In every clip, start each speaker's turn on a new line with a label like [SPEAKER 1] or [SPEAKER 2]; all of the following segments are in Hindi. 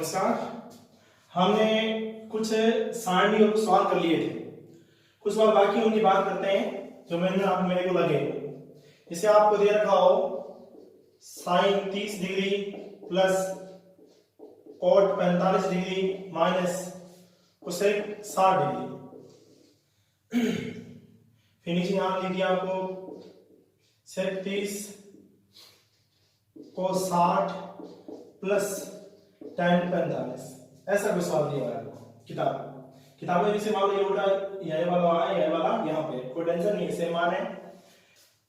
[SPEAKER 1] नमस्कार। हमने कुछ सारणी और सवाल कर लिए थे, कुछ सवाल बाकी उनकी बात करते हैं जो मेरे को लगे। इसे आपको दे रखा हो sine 30 degree plus cot 45 degree minus cosec 60 degree. फिर नीचे नाम लिख दिया आपको सेक 30 को 60 प्लस tan 45। ऐसा कोई सवाल दिया है किताब में। जैसे मान लो ये उल्टा ये वाला है, ये वाला यहाँ पे, कोई टेंशन नहीं है, सेम मान है।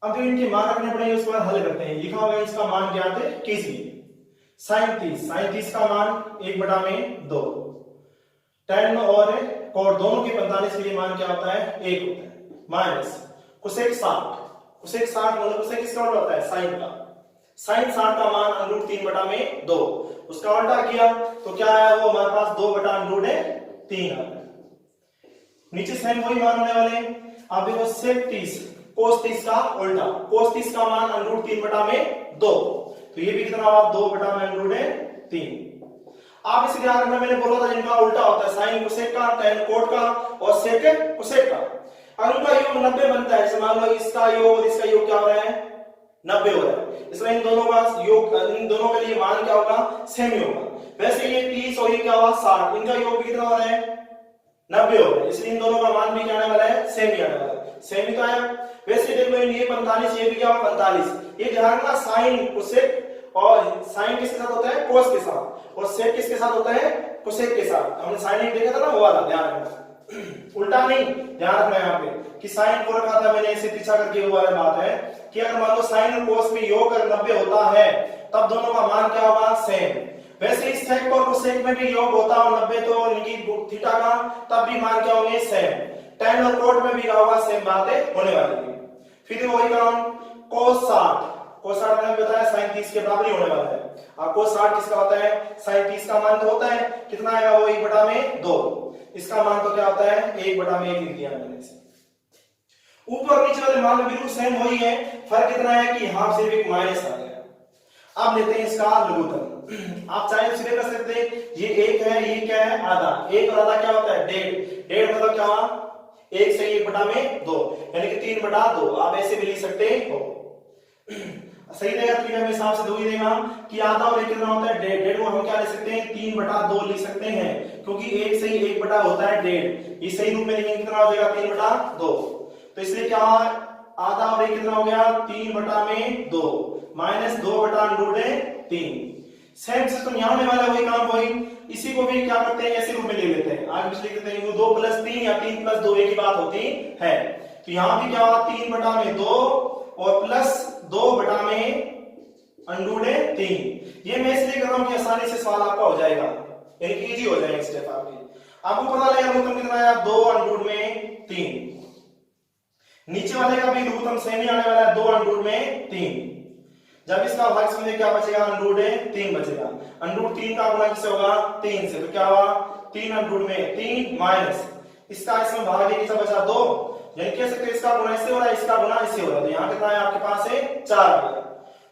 [SPEAKER 1] अब जो इनके मान रखने पड़ेंगे उसके बाद हल करते हैं। लिखा होगा इसका मान ज्ञात है कीजिए। साइन 30 का मान 1/2, tan और cot दोनों के 45 के लिए मान क्या होता है 1 होता है, माइनस कोसेक 60 मतलब कोसेक किसका उल्टा होता है साइन का। साइन 60 का मान √3/2, उसका उल्टा किया तो क्या आया वो हमारे पास 2/√3 आता है। नीचे सेम वही मान होने वाले। आप देखो सेक 30 कोस 30 का उल्टा, कोस 30 का मान √3/2, तो ये भी कितना हुआ 2/√3। आप इसे ध्यान रखना, मैंने बोला था जिनका उल्टा होता है साइन कोसेक का, tan कोट का और सेक कोसेक का, और उनका योग 90 बनता है। मान लो इसका योग और इसका योग क्या हो रहा है 90 हो रहा है, इसलिए इन दोनों का योग, इन दोनों के लिए मान क्या होगा सेम ही होगा। वैसे ये 30 और ये क्या हुआ 60, इनका योग भी कितना हो रहा है 90 हो रहा है, इसलिए इन दोनों का मान भी क्या आने वाला है सेम ही आने वाला है, सेम ही तो आया। वैसे देखो ये 45 ये भी क्या हुआ 45, ये ध्यान रखना साइन कोसेक, और साइन किसके साथ होता है कोस के साथ, और सेक किसके साथ होता है कोसेक के साथ। हमने साइन एक देखा था ना वो वाला, ध्यान रखना उल्टा नहीं, ध्यान रखना यहाँ पे कि साइन को रखा था मैंने इसे पीछा करके, वो वाला बात है कि अगर मान लो साइन और कोस में योग अगर 90 होता है तब दोनों का मान क्या होगा सेम। वैसे इस सेक और कोसेक में भी योग होता है 90 तो इनकी थीटा का, तब भी मान क्या होंगे सेम। tan और कोट में भी क्या होगा सेम बातें होने वाली है। फिर वही काम cos 60 मैंने बताया साइन 30 के बराबर ही होने वाला है। अब cos 60 किसका होता है साइन 30 का मान तो होता है कितना आएगा वो 1/2, इसका मान तो क्या होता है 1/1 लिख दिया मैंने इसे। ऊपर नीचे वाले मान बिल्कुल सेम वही है, फर्क इतना है कि यहां सिर्फ एक माइनस आ गया। अब लेते हैं इसका लघुत्तम। आप चाहे तो सीधे कर सकते हैं, ये 1 है, ये क्या है आधा, 1 और आधा क्या होता है 1.5 मतलब क्या हुआ 1 से 1/2 यानी कि 3/2। आप ऐसे भी लिख सकते हो, सही देगा 3 में हिसाब से 2 ही देगा कि आधा और 1 कितना होता है 1.5 को हम क्या लिख सकते हैं 3/2 लिख सकते हैं, क्योंकि 1 से 1 होता है 1.5, ये सही रूप में लिखेंगे कितना हो जाएगा 3/2। तो इसलिए क्या आधा और 1 कितना हो गया 3/2 माइनस 2/√3। सेम सिस्टम यहां होने वाला वही काम वही, इसी को भी क्या करते हैं ऐसे रूप में ले लेते हैं, आगे भी लिख देते हैं 2 + 3 या 3 + 2 एक ही बात होती है। तो यहां भी क्या हुआ 3/2 और प्लस 2/√3। ये मैं इसलिए कर रहा हूं कि आसानी से सवाल आपका हो जाएगा, यानी कि इजी हो जाएगा स्टेप आपके। आपको पता लगेगा लघुत्तम कितना आया 2/3। नीचे वाले का भी लघुत्तम सेम ही आने वाला है 2/3। जब इसका भाग समझे क्या बचेगा √3 बचेगा। √3 का गुणा किससे होगा 3 से, तो क्या हुआ 3/3 माइनस इसका इसमें भाग है कितना बचा 2, यानी कह सकते हैं इसका गुणा इससे हो रहा है, इसका गुणा इससे हो रहा है, तो यहाँ कितना है आपके पास है 4 आ गया।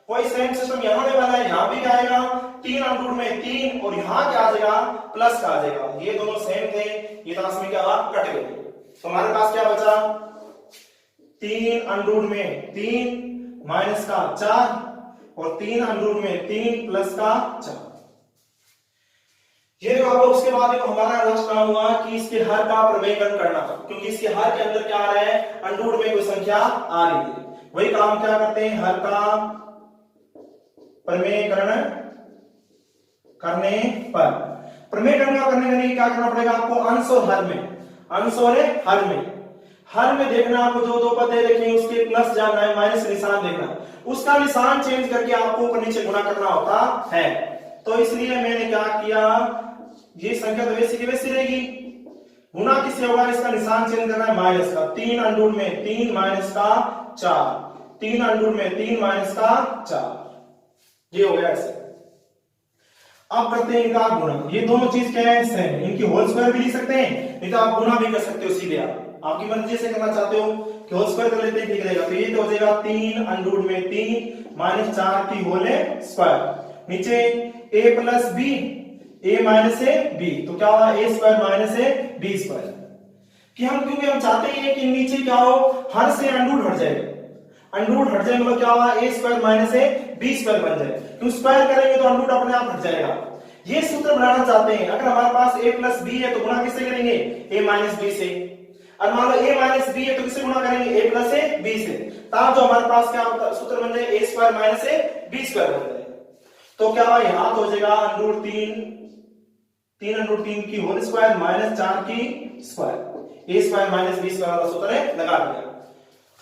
[SPEAKER 1] कोई सेम सिस्टम यहाँ होने वाला है, यहाँ भी क्या आएगा 3/3 और यहाँ क्या आ जाएगा प्लस का आ जाएगा। ये दोनों सेम थे, ये तो इसमें क्या कट गए, तो हमारे पास क्या बचा 3/3 माइनस का 4 और 3/3 प्लस का 4। ये देखो आप उसके बाद देखो हमारा लास्ट काम हुआ कि इसके हर का प्रमेयकरण करना था, क्योंकि इसके हर के अंदर क्या आ रहा है अंडर में कोई संख्या आ रही है। वही काम क्या करते हैं हर का प्रमेयकरण करने पर, प्रमेयकरण का करने के लिए क्या करना पड़ेगा आपको अंश और हर में देखना, आपको जो 2 पद दे रखे उसके प्लस जानना है, माइनस निशान देखना, उसका निशान चेंज करके आपको ऊपर नीचे गुणा करना होता है। तो इसलिए मैंने क्या किया, ये संख्या तो वैसी की वैसी रहेगी, गुणा किससे होगा इसका निशान चेंज करना है माइनस का, 3/3 माइनस का 4, 3/3 माइनस का 4, ये हो गया ऐसे। अब करते हैं इनका गुणा, ये दोनों चीज क्या है सेम, इनकी होल स्क्वायर भी लिख सकते हैं, नहीं तो आप गुणा भी कर सकते हो सीधे, आपकी मर्जी से करना चाहते हो कि होल स्क्वायर कर लेते हैं ठीक रहेगा। तो ये तो हो जाएगा 3/3 माइनस 4 की होल स्क्वायर, नीचे a + b a minus a b, तो क्या होगा a square minus a b square. कि हम क्योंकि हम चाहते हैं कि नीचे क्या हो, हर से अंडर हट जाए, अंडर हट जाए मतलब क्या होगा a square minus a b square बन जाए, क्योंकि स्क्वायर करेंगे तो अंडर अपने आप हट जाएगा। ये सूत्र बनाना चाहते हैं, अगर हमारे पास a प्लस बी है तो गुणा किससे करेंगे, a माइनस बी से, और मान लो a माइनस बी है तो किससे गुणा करेंगे, a प्लस ए बी से, तब जो हमारे पास क्या सूत्र बन जाए a square minus a b square बन जाए। तो क्या हुआ, यहां तो हो जाएगा अंडर 3 अंडर 3 की होल स्क्वायर माइनस 4 की square, a square minus b square वाला सूत्र है लगा दिया।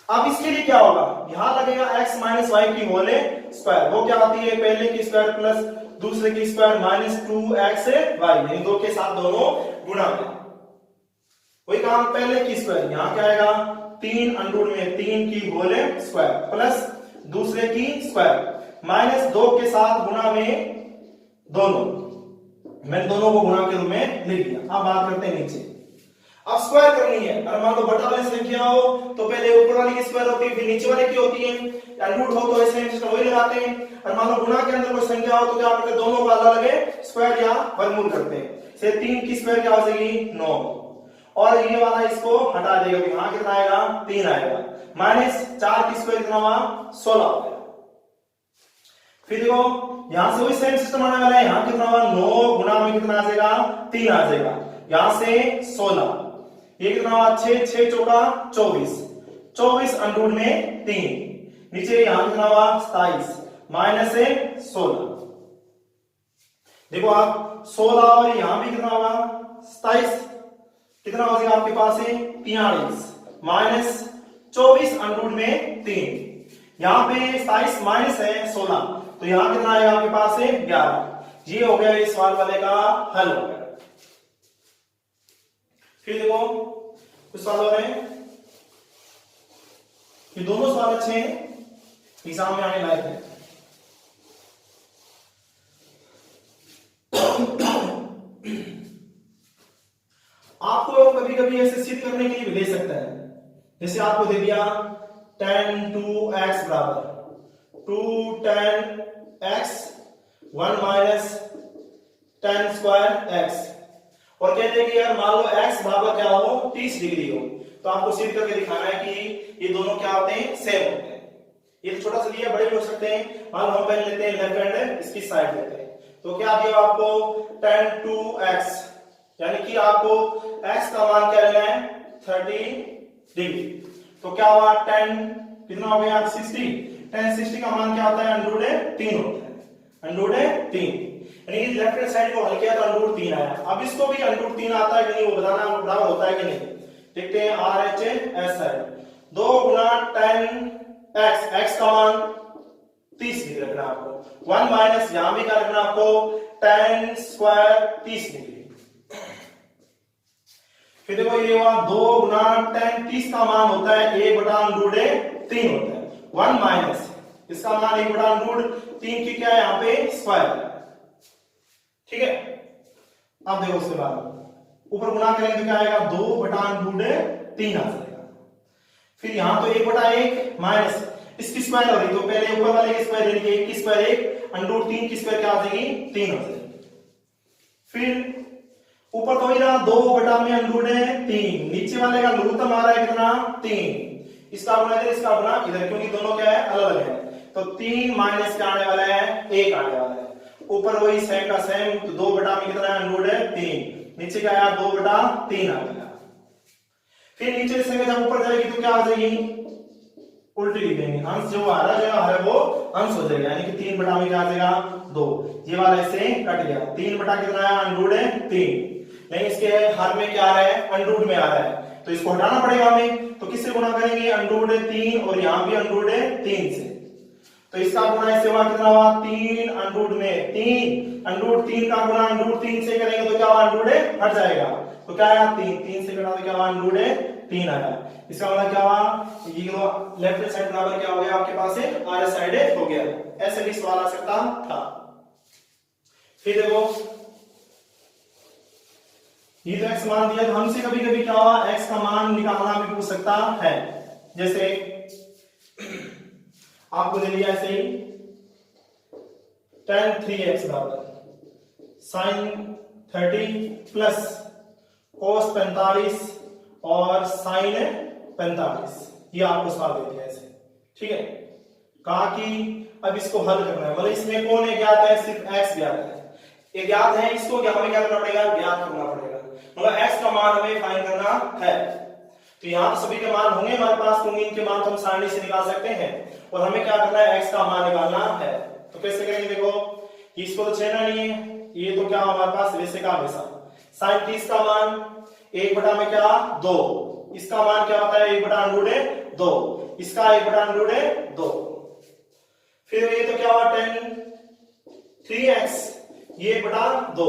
[SPEAKER 1] अब इसके लिए क्या होगा, यहां लगेगा x माइनस वाई की होल स्क्वायर, वो क्या होती है पहले की स्क्वायर प्लस दूसरे की स्क्वायर माइनस 2x वाई, यानी दो के साथ दोनों गुणा में, वही काम पहले की स्क्वायर, यहां क्या आएगा 3 अंडर में 3 की होल स्क्वायर प्लस दूसरे की स्क्वायर माइनस 2 के साथ गुणा में दोनों, मैंने दोनों को गुणा के रूप में लिख दिया। अब बात करते हैं नीचे, अब स्क्वायर करनी है, अगर मान लो बटा वाली संख्या हो तो पहले ऊपर वाली की स्क्वायर होती है फिर नीचे वाले की होती है, रूट हो तो ऐसे सिस्टम वही लगाते हैं, और मान लो गुणा के अंदर कोई संख्या हो तो क्या करते हैं, दोनों का अलग अलग स्क्वायर या वर्गमूल करते हैं। से 3 की स्क्वायर क्या हो जाएगी 9, और ये वाला इसको हटा देगा, यहां कितना आएगा 3 आएगा, माइनस 4 की स्क्वायर कितना हुआ 16 हो गया। फिर देखो यहां से वही सेम सिस्टम आने वाला है, यहां कितना हुआ 9 गुणा में कितना आ जाएगा 3 आ जाएगा, यहां से 16, ये कितना हुआ 6 6 चौका 24, 24 अंडर में 3, नीचे यहां कितना हुआ 27 माइनस से 16, देखो आप 16 और यहां भी कितना होगा 27, कितना हो जाएगा आपके पास है 43 माइनस 24 अंडर में 3, यहां पे 27 माइनस है 16, तो यहां कितना आएगा आपके पास है 11। ये हो गया इस सवाल वाले का हल हो गया। फिर देखो कुछ सवाल हो रहे हैं, ये दोनों सवाल अच्छे हैं, एग्जाम में आने लायक है। आपको कभी कभी ऐसे सिद्ध करने के लिए भी दे सकता है, जैसे आपको दे दिया tan 2x बराबर 2 tan x 1 minus tan square x, और कहते हैं कि यार मान लो x बराबर क्या हो 30 डिग्री हो, तो आपको सिद्ध करके दिखाना है कि ये दोनों क्या होते हैं सेम होते हैं। ये तो छोटा सा दिया, बड़े भी हो सकते हैं, मान लो हम पहले लेते हैं लेफ्ट हैंड इसकी साइड लेते हैं, तो क्या दिया आपको tan 2x, यानी कि आपको x का मान क्या लेना है 30 डिग्री, तो क्या हुआ tan कितना हो गया 60, tan 60 का मान क्या होता है अंडर 3 होता है, अंडर 3, यानी लेफ्ट हैंड साइड को हल किया तो अंडर 3 आया। अब इसको भी अंडर 3 आता है कि नहीं वो बताना बराबर होता है कि नहीं, देखते हैं RHS साइड 2 गुना tan x, x का मान 30 डिग्री रखना आपको, 1 माइनस यहां भी क्या रखना आपको tan स्क्वायर 30 डिग्री, फिर देखो ये हुआ 2 गुना tan 30 का मान होता है 1 बटा अंडर 3 होता है, 1 माइनस इसका मान 1 बटा अंडर 3 की क्या है यहां पे स्क्वायर, ठीक है। अब देखो उसके बाद ऊपर गुणा करेंगे तो क्या आएगा 2 बटा अंडर 3 आ जाएगा, फिर यहां तो 1 बटा 1 माइनस इसकी स्क्वायर हो रही, तो पहले ऊपर वाले की स्क्वायर यानी कि 1 की स्क्वायर 1 अंडर 3 की स्क्वायर क्या आ जाएगी 3 हो जाएगी, फिर ऊपर तो ही रहा 2 बटा में अंडर 3, नीचे वाले का लघुत्तम आ रहा है कितना 3, इसका गुणा इधर इसका गुणा इधर, क्योंकि दोनों क्या है अलग अलग है, तो 3 माइनस क्या आने वाला है 1 आने वाला है, ऊपर वही सेम का सेम, तो 2 बटा में कितना है अंडर 3, नीचे क्या आया 2 बटा 3 आ गया, फिर नीचे से जब ऊपर जाएगी तो क्या आ जाएगी उल्टी लिख देंगे, अंश जो आ रहा है वो अंश हो जाएगा, यानी कि 3 बटा में क्या आ जाएगा 2, ये वाला ऐसे कट गया, 3 बटा कितना है अंडर 3, नहीं इसके हर में क्या आ रहा है अंडर में आ रहा है, तो इसको हटाना पड़ेगा हमें, तो किससे गुणा करेंगे अंडर 3 और यहां भी अंडर 3 से, तो इसका गुणा इससे हुआ कितना हुआ 3 अंडर में 3, अंडर 3 का गुणा अंडर 3 से करेंगे तो क्या हुआ अंडर हट जाएगा, तो क्या आया 3, 3 से कटा तो क्या हुआ अंडर 3 आया, इसका मतलब क्या हुआ ये लेफ्ट साइड बराबर क्या हो गया आपके पास है RS साइड हो गया, ऐसे भी सवाल आ सकता था। फिर देखो ये तो x मान दिया, तो हमसे कभी कभी क्या हुआ x का मान निकालना भी पूछ सकता है, जैसे आपको दे दिया ऐसे ही tan 3x बराबर साइन 30 प्लस cos 45 और साइन 45, ये आपको सवाल दे दिया ऐसे, ठीक है। कहा कि अब इसको हल करना है, मतलब इसमें कौन है ज्ञात है, सिर्फ x ज्ञात है, ये ज्ञात है, इसको क्या हमें क्या करना पड़ेगा, ज्ञात करना पड़ेगा, मतलब x का मान हमें फाइंड करना है। तो यहाँ तो सभी के मान होंगे हमारे पास, क्योंकि इनके मान तो हम सारणी से निकाल सकते हैं, और हमें क्या करना है, x का मान निकालना है। तो कैसे करेंगे, देखो इसको तो छेड़ना नहीं है, ये तो क्या हमारे पास वैसे का वैसा, साइन 30 का मान 1 बटा में क्या 2, इसका मान क्या होता है 1 बटा अंडर 2, इसका 1 बटा अंडर 2, फिर ये तो क्या हुआ tan 3x ये 1 बटा 2,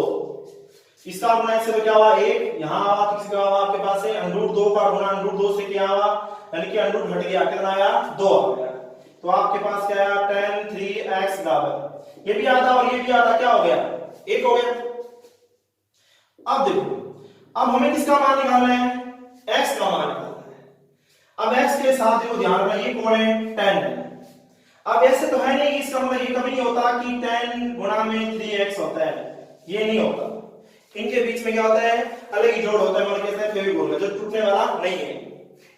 [SPEAKER 1] इसका गुना इससे तो क्या हुआ 1, यहाँ आवा तो किसका हुआ आपके पास है अंडर 2 का गुना अंडर 2 से क्या हुआ, यानी कि अंडर हट गया, कितना आया 2 आ गया। तो आपके पास क्या आया tan 3x बराबर, ये भी आता और ये भी आता, क्या हो गया 1 हो गया। अब देखो, अब हमें किसका मान निकालना है, x का मान निकालना है। अब x के साथ देखो ध्यान रखना, ये कौन है tan है। अब ऐसे तो है नहीं, इसका मतलब ये कभी नहीं होता कि tan गुणा में 3x होता है, ये नहीं होता, इनके बीच में क्या होता है अलग ही जोड़ होता है, मतलब कहते हैं फेविकोल का जो टूटने वाला नहीं है।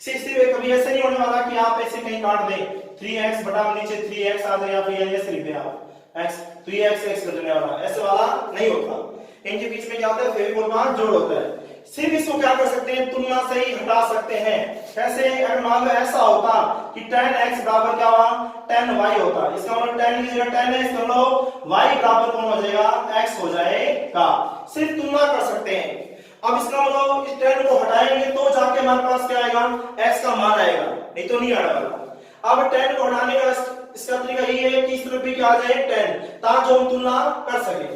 [SPEAKER 1] इसलिए कभी ऐसे नहीं होने वाला कि आप ऐसे कहीं काट दें 3x बटा नीचे 3x आ जाए, या फिर ऐसे लिख दें आप x, तो ये x कटने वाला, ऐसे वाला नहीं होता, इनके बीच में क्या होता है फेविकोल का जोड़ होता है। सिर्फ इसको क्या कर सकते हैं, तुलना से ही हटा सकते हैं। कैसे, अगर मान लो ऐसा होता कि tan x बराबर क्या हुआ tan y होता, इसका मतलब tan की जगह tan है, इसका मतलब y बराबर कौन हो जाएगा x हो जाएगा, सिर्फ तुलना कर सकते हैं। अब इसका मतलब इस tan को हटाएंगे तो जाके हमारे पास क्या आएगा x का मान आएगा, नहीं तो नहीं आने वाला। अब tan को हटाने का इसका तरीका ये है कि इस तरफ भी क्या आ जाए tan, ताकि हम तुलना कर सके।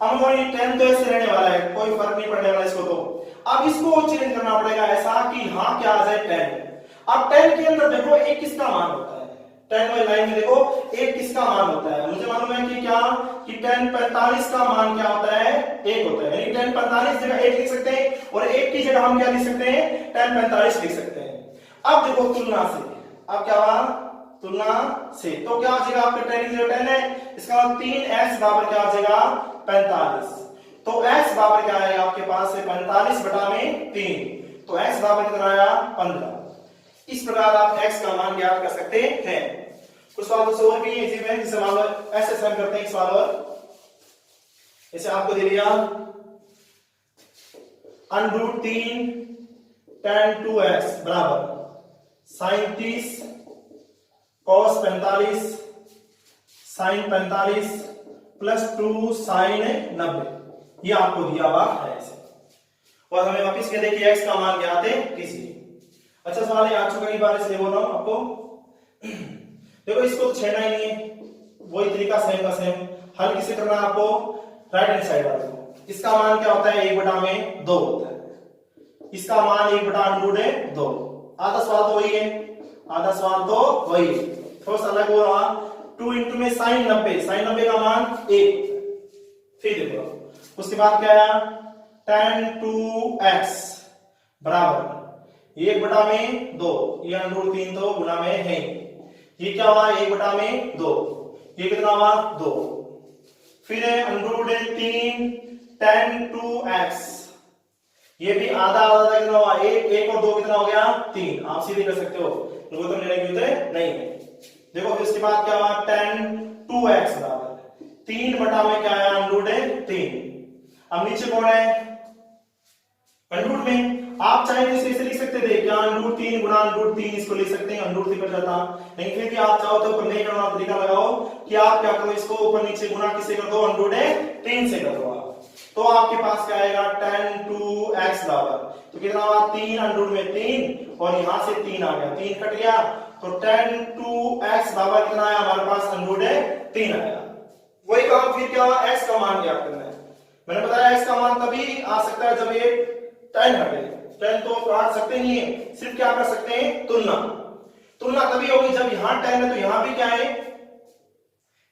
[SPEAKER 1] अब ये tan तो ऐसे रहने वाला है, कोई फर्क नहीं पड़ने वाला इसको, तो अब इसको चेंज करना पड़ेगा ऐसा कि यहां क्या आ जाए tan। अब tan के अंदर देखो एक किसका मान होता है, tan वाली लाइन में देखो एक किसका मान होता है, मुझे मालूम है कि क्या कि tan 45 का मान क्या होता है 1 होता है, यानी tan 45 जगह 1 लिख सकते हैं, और 1 की जगह हम क्या लिख सकते हैं tan 45 लिख सकते हैं। अब देखो तुलना से, अब क्या हुआ तुलना से, तो क्या हो जाएगा आपके tan की जगह 10 है, इसका मतलब 3x बराबर क्या हो जाएगा 45, तो x बराबर क्या आएगा आपके पास है 45 बटा में 3, तो x बराबर कितना आया 15। इस प्रकार आप x का मान ज्ञात कर सकते हैं। कुछ सवालों से और भी इजी है, जैसे मान लो ऐसे सम करते हैं, सवाल और जैसे आपको दे दिया अंडर 3 tan 2x बराबर sin 30 cos 45 sin 45 plus 2 sin 90, ये आपको दिया हुआ है ऐसे, और हमें वापिस कह दे कि x का मान ज्ञात है किसी। अच्छा सवाल है, आ चुका कई बार इसलिए बोल रहा हूं आपको। देखो इसको तो छेड़ना ही नहीं है, वही तरीका सेम का सेम, हल किसे करना है आपको राइट हैंड साइड वाले को। इसका मान क्या होता है 1 बटा में 2 होता है, इसका मान 1 बटा अंडर 2, आधा सवाल तो वही है, आधा सवाल तो वही है, थोड़ा सा अलग हो रहा 2 इंटू में sin 90 का मान 1, फिर देखो उसके बाद क्या आया tan 2x बराबर 1 बटा में 2, ये अंडर 3 तो गुना में है, ये क्या हुआ 1 बटा में 2, ये कितना हुआ 2, फिर है अंडर 3 tan 2x, ये भी आधा आधा कितना हुआ 1 और 2 कितना हो गया 3, आप सीधे कर सकते हो, तो निर्णय की जरूरत नहीं है। देखो फिर इसके बाद क्या हुआ tan 2x बराबर 3 बटा में क्या आया अंडर 3, अब नीचे कौन है अंडर में, आप चाहे तो इसे लिख सकते थे क्या अंडर 3 गुना अंडर 3, इसको लिख सकते हैं अंडर 3 कट जाता, नहीं फिर भी आप चाहो तो ऊपर नहीं करना तरीका लगाओ कि आप क्या करो इसको ऊपर नीचे गुना किससे कर दो अंडर 3 से कर दो आप, तो आपके पास क्या आएगा tan 2x बराबर, तो कितना हुआ 3 अंडर में 3 और यहां से 3 आ गया, 3 कट गया, तो tan 2x बराबर कितना आया हमारे पास अंडर 3 आया। वही काम फिर क्या हुआ x का मान ज्ञात करना है, मैंने बताया x का मान तभी आ सकता है जब ये tan हटे, tan तो काट सकते नहीं है, सिर्फ क्या कर सकते हैं तुलना, तुलना तभी होगी जब यहां tan है तो यहां भी क्या है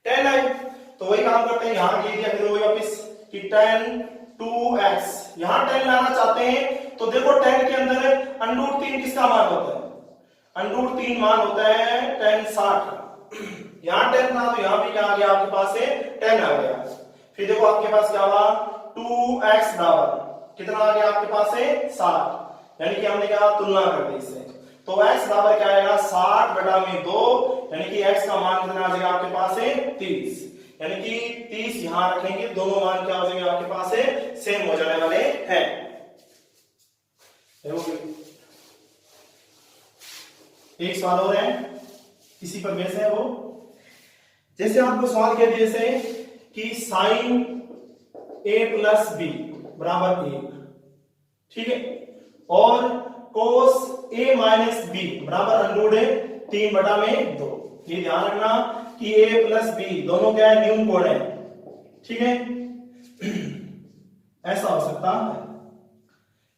[SPEAKER 1] tan है, तो वही काम करते हैं, यहां ये दिया फिर वही वापस कि tan 2x, यहां tan लाना चाहते हैं तो देखो tan के अंदर अंडर 3 किसका मान होता है, अंडर 3 मान होता है tan 60, यहां tan था तो यहां भी क्या आ गया आपके पास है tan आ गया, फिर देखो आपके पास क्या हुआ, 2x बराबर कितना आ गया आपके पास है 60, यानी कि हमने क्या तुलना कर दी इससे, तो x बराबर क्या आएगा 60 बटा में 2, यानी कि x का मान कितना आ जाएगा आपके पास है 30, यानी कि 30 यहां रखेंगे, दोनों मान क्या हो जाएंगे आपके पास है सेम हो जाने वाले हैं। एक सवाल और है इसी पर बेस है वो, जैसे आपको सवाल कह दिए जैसे कि साइन a प्लस बी बराबर 1, ठीक है, और कोस a माइनस बी बराबर अंडररूट है 3 बटा में 2। ये ध्यान रखना कि a प्लस बी दोनों क्या है न्यून कोण है, ठीक है, ऐसा हो सकता है,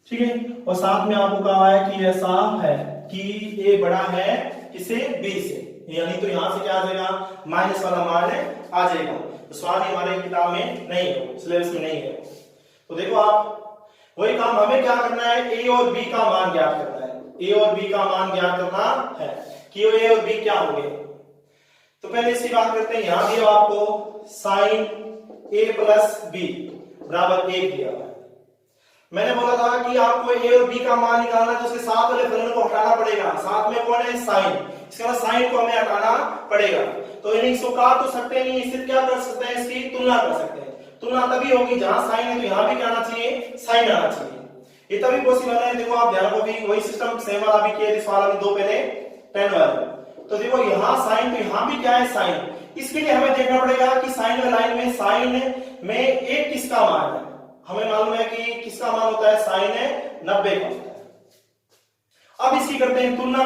[SPEAKER 1] ठीक है, और साथ में आपको कहा है कि ऐसा है कि a बड़ा है किसे b से, यानी तो यहां से क्या आ जाएगा माइनस वाला मान आ जाएगा। तो सवाल हमारे किताब में नहीं है, सिलेबस में नहीं है। तो देखो आप वही काम हमें क्या करना है, a और b का मान ज्ञात करना है, a और b का मान ज्ञात करना है कि a और b क्या होंगे। तो पहले इसकी बात करते हैं, यहां दिया आपको साइन a प्लस बी बराबर 1 दिया है। मैंने बोला था कि आपको a और b का मान निकालना है तो उसके साथ वाले फलन को हटाना पड़ेगा, साथ में कौन है साइन, इसके बाद साइन को हमें हटाना पड़ेगा। तो इसको काट तो सकते नहीं, इससे क्या कर सकते हैं, इसकी तुलना कर सकते हैं। तुलना तभी होगी जहां साइन है तो यहां भी क्या आना चाहिए साइन आना चाहिए, ये तभी पॉसिबल है। देखो आप ध्यान को भी वही सिस्टम सेम वाला भी किया, इस वाला भी दो पहले 10 वाले, तो देखो यहां साइन तो यहां भी क्या है साइन, इसके लिए हमें देखना पड़ेगा कि साइन वाली लाइन में साइन में एक किसका मान है, हमें मालूम है कि किसका मान होता है साइन है 90 का होता है। अब इसकी करते हैं तुलना,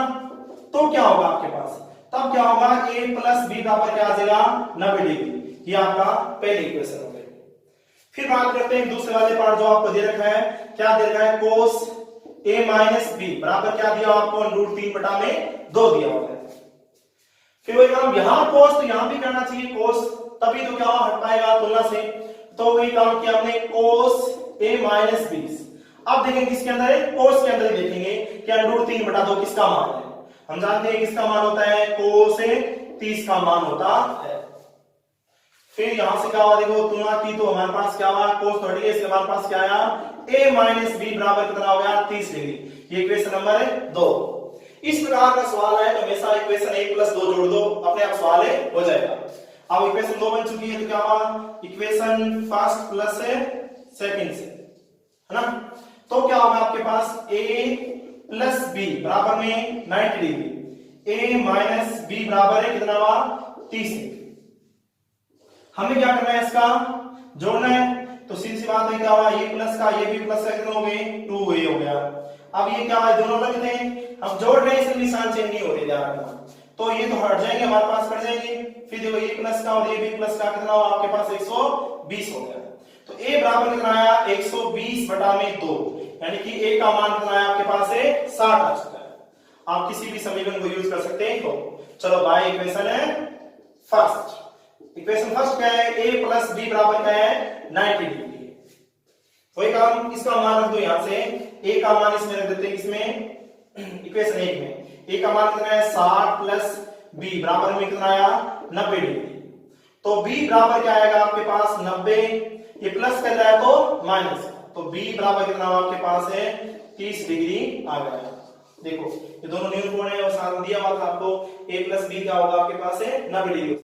[SPEAKER 1] तो क्या होगा आपके पास, तब क्या होगा a प्लस बी बराबर क्या आ जाएगा 90 डिग्री, ये आपका पहली इक्वेशन हो गई। फिर बात करते हैं दूसरे वाले पार्ट जो आपको दे रखा है, क्या दे रखा है कोस a माइनस बी बराबर क्या दिया आपको √3 बटा में 2 दिया हुआ है। फिर वही काम यहां कोस तो यहां भी करना चाहिए कोस, तभी तो क्या हट पाएगा तुलना से, तो वही काम किया हमने कोस a माइनस 20। अब देखेंगे किसके अंदर है, कोस के अंदर ही देखेंगे कि √3 बटा 2 किसका मान है। हम जानते हैं किसका मान होता है कोस 30 का मान होता है। फिर यहां से क्या हुआ, देखो तुलना की तो हमारे पास क्या हुआ कोस 30 है, इसके हमारे पास क्या आया a माइनस बी बराबर कितना हो गया 30 डिग्री, ये इक्वेशन नंबर 2। इस प्रकार का सवाल है तो हमेशा इक्वेशन 1 प्लस 2 जोड़ दो, अपने आप सवाल हो जाएगा। अब इक्वेशन 2 बन चुकी है तो क्या हुआ इक्वेशन फर्स्ट प्लस सेकंड से, है ना, तो क्या होगा आपके पास a प्लस बी बराबर में 90 डिग्री, a माइनस बी बराबर है कितना हुआ 30 डिग्री। हमें क्या करना है इसका जोड़ना है, तो सीधी सी बात है क्या हुआ ये प्लस का ये भी प्लस का कितना हो गए 2a हो गया। अब ये क्या है दोनों अलग थे, हम जोड़ रहे हैं इसलिए निशान चेंज नहीं हो रहे, ध्यान रखना, तो ये तो हट जाएंगे हमारे पास कट जाएंगे। फिर देखो ये प्लस का और ये भी प्लस का कितना हुआ आपके पास 120 हो गया। तो a बराबर कितना आया 120 बटा में 2, यानी कि a का मान कितना आया आपके पास 60 आ चुका है। आप किसी भी समीकरण को यूज कर सकते हैं। तो चलो बाय इक्वेशन है फर्स्ट, इक्वेशन फर्स्ट क्या है a प्लस बी बराबर क्या है 90 डिग्री। वही काम इसका मान रख दो, यहां से a का मान इसमें रख देते हैं, इसमें इक्वेशन 1 में a का मान कितना है 60 प्लस b बराबर में कितना आया 90 डिग्री। तो b बराबर क्या आएगा आपके पास 90, ये प्लस कर रहा है तो माइनस, तो b बराबर कितना आपके पास है 30 डिग्री आ गया। देखो ये दोनों न्यून कोण है और साथ दिया हुआ था आपको a प्लस बी क्या होगा आपके पास है 90 डिग्री।